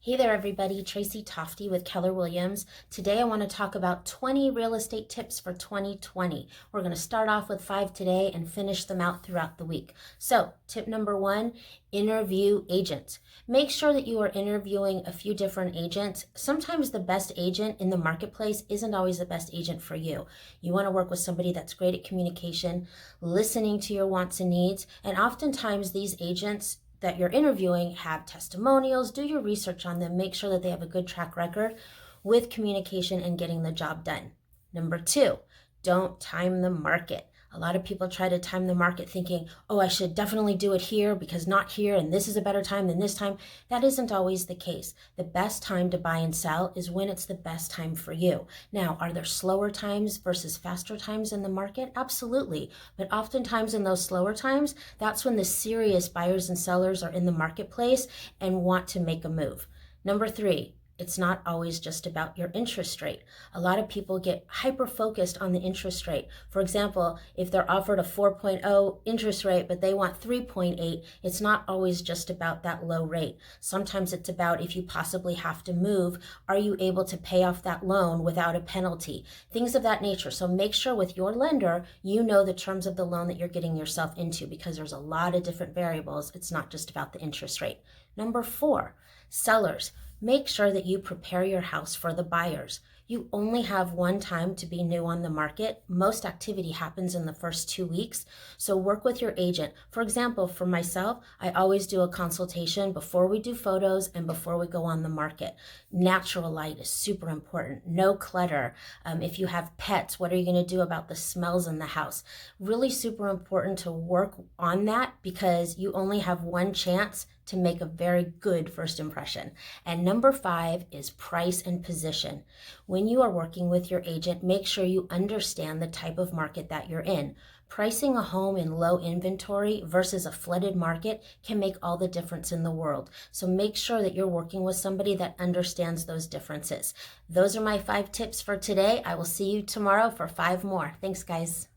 Hey there, everybody. Tracy Tofty with Keller Williams. Today, I want to talk about 20 real estate tips for 2020. We're going to start off with 5 today and finish them out throughout the week. So, tip number 1, interview agents. Make sure that you are interviewing a few different agents. Sometimes the best agent in the marketplace isn't always the best agent for you. You want to work with somebody that's great at communication, listening to your wants and needs, and oftentimes these agents that you're interviewing have testimonials. Do your research on them. Make sure that they have a good track record with communication and getting the job done. Number 2, don't time the market. A lot of people try to time the market thinking, oh, I should definitely do it here because not here, and this is a better time than this time. That isn't always the case. The best time to buy and sell is when it's the best time for you. Now, are there slower times versus faster times in the market? Absolutely. But oftentimes in those slower times, that's when the serious buyers and sellers are in the marketplace and want to make a move. Number 3, it's not always just about your interest rate. A lot of people get hyper-focused on the interest rate. For example, if they're offered a 4.0 interest rate, but they want 3.8, it's not always just about that low rate. Sometimes it's about if you possibly have to move, are you able to pay off that loan without a penalty? Things of that nature. So make sure with your lender, you know the terms of the loan that you're getting yourself into because there's a lot of different variables. It's not just about the interest rate. Number 4, sellers. Make sure that you prepare your house for the buyers. You only have one time to be new on the market. Most activity happens in the first 2 weeks, so work with your agent. For example, for myself, I always do a consultation before we do photos and before we go on the market. Natural light is super important. No clutter. If you have pets, what are you going to do about the smells in the house? Really super important to work on that because you only have one chance to make a very good first impression. And number 5 is price and position. When you are working with your agent, make sure you understand the type of market that you're in. Pricing a home in low inventory versus a flooded market can make all the difference in the world. So make sure that you're working with somebody that understands those differences. Those are my 5 tips for today. I will see you tomorrow for 5 more. Thanks, guys.